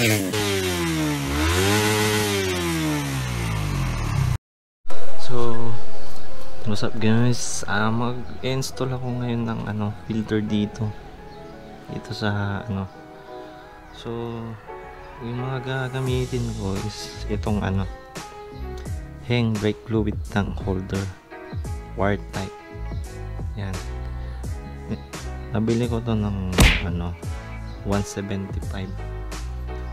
So, what's up guys? Mag-install ako ngayon ng filter dito sa So, yung mga gagamitin ko is itong hang brake fluid tank holder, wire type. Yan. Nabili ko to ng 175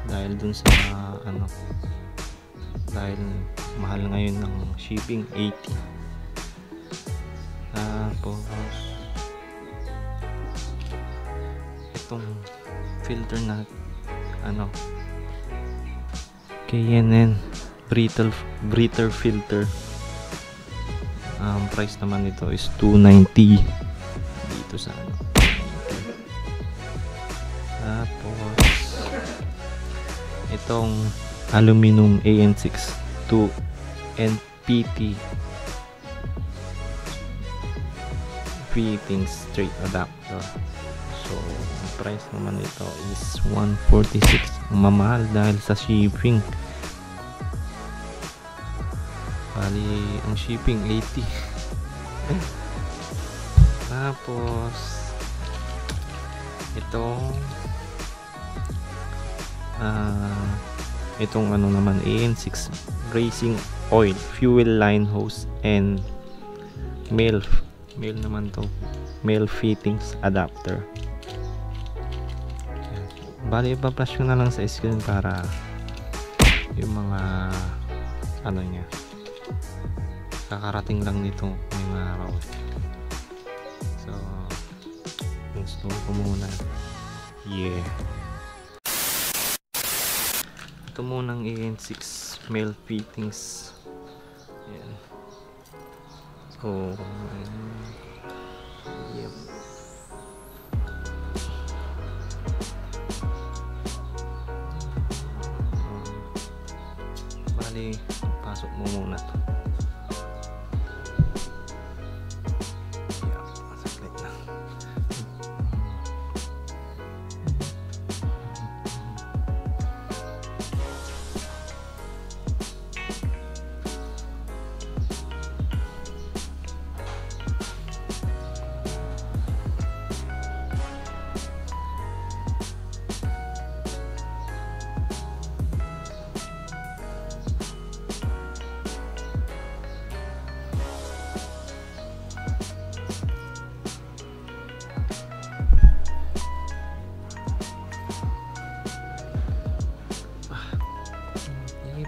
dahil dun sa dahil mahal ngayon ng shipping, 80. Tapos itong filter na KNN breather filter, price naman nito is 290 dito sa Tapos itong aluminum AN6 to NPT fitting straight adapter. So ang price naman nito is 146. Mamahal dahil sa shipping. Bali ang shipping 80. Tapos itong naman AN6 racing oil, fuel line hose, and male naman to, male fittings adapter. Bali ipa-flash ko na lang sa screen para yung mga niya kakarating lang nito ngayong araw. So install ko muna. Ito munang AN6 male fittings. Yan. So yep. Bali pasok mo muna to.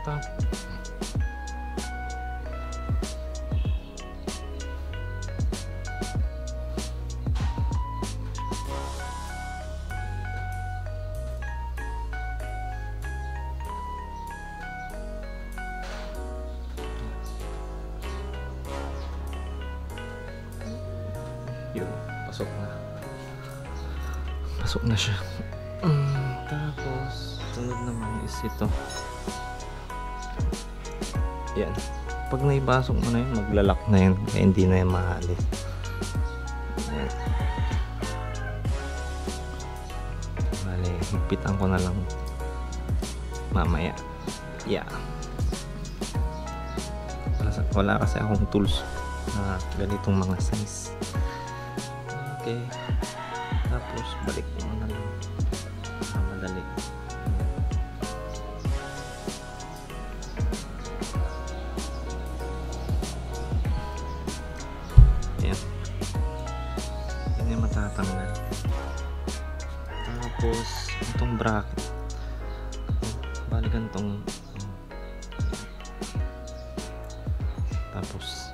Pa. Yun, pasok na siya. Tapos sunod naman is ito. Yan. Pag naipasok mo na yun, maglalak na yun. Kaya hindi na yan maalis. Yan. Bale, higpitan ko na lang mamaya. Yeah. Wala kasi akong tools na ganitong mga size. Okay. Tapos, balik mo na lang. Madali. Matatanggal. Tapos itong bracket, balikan tong tapos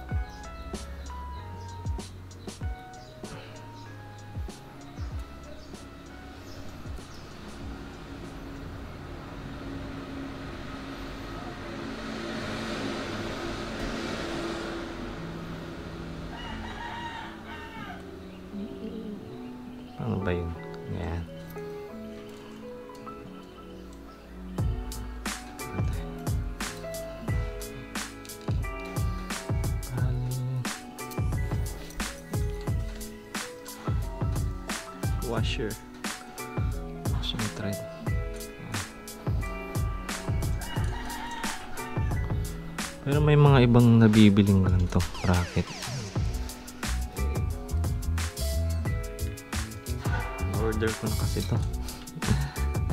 ano ba yun? Yan. Washer. Washing thread. Pero may mga ibang nabibiling ganito bracket. Order ko na kasi to.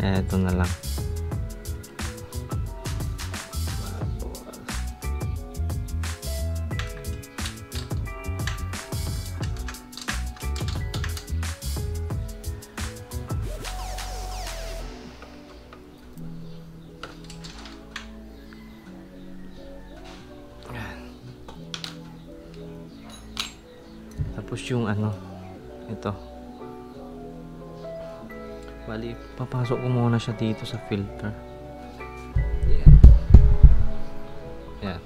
Ito na lang. Tapos yung ano, ito. Bali, papasok ko muna siya dito sa filter. Yan. Yan.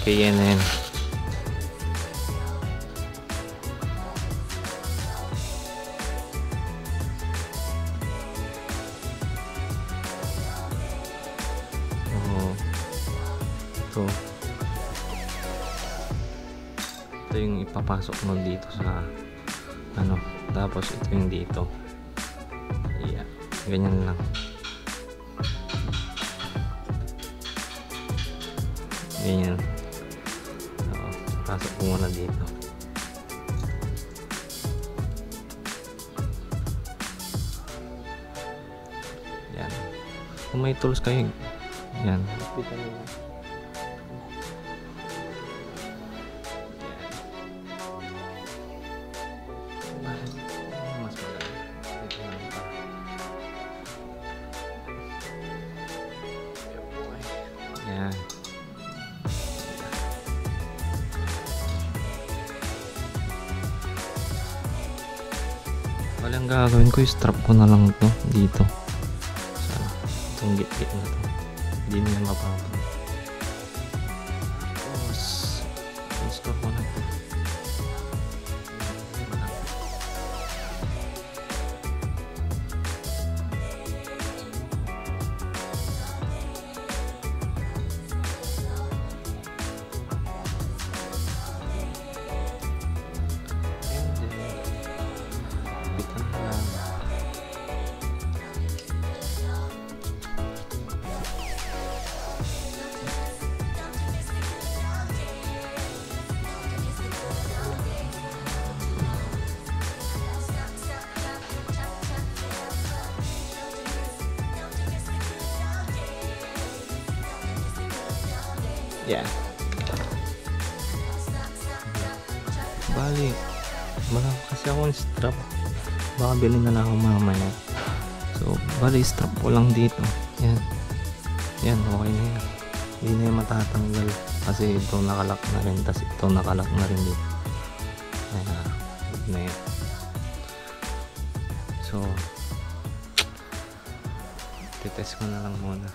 KNN. Ito yung ipapasok mo dito sa ano, tapos ito yung dito. Yeah, ganyan lang. Ganyan. So, pasok ko muna dito. Yan. Kung may tools kayo, yan. Yan. Walang gagawin ko, strap ko na lang to dito sa itong git-git na to, hindi nila mapapag. Tapos install ko na to. Yeah. Bali, wala kasi akong strap. Baka bilhin na lang ako mamaya. So, bali strap ko lang dito. Yan. Yan, okay na yan. Hindi na yung matatanggal. Kasi ito nakalak na rin. Tapos ito nakalak na rin dito. Ayan. Good na yan. So, titest ko na lang muna.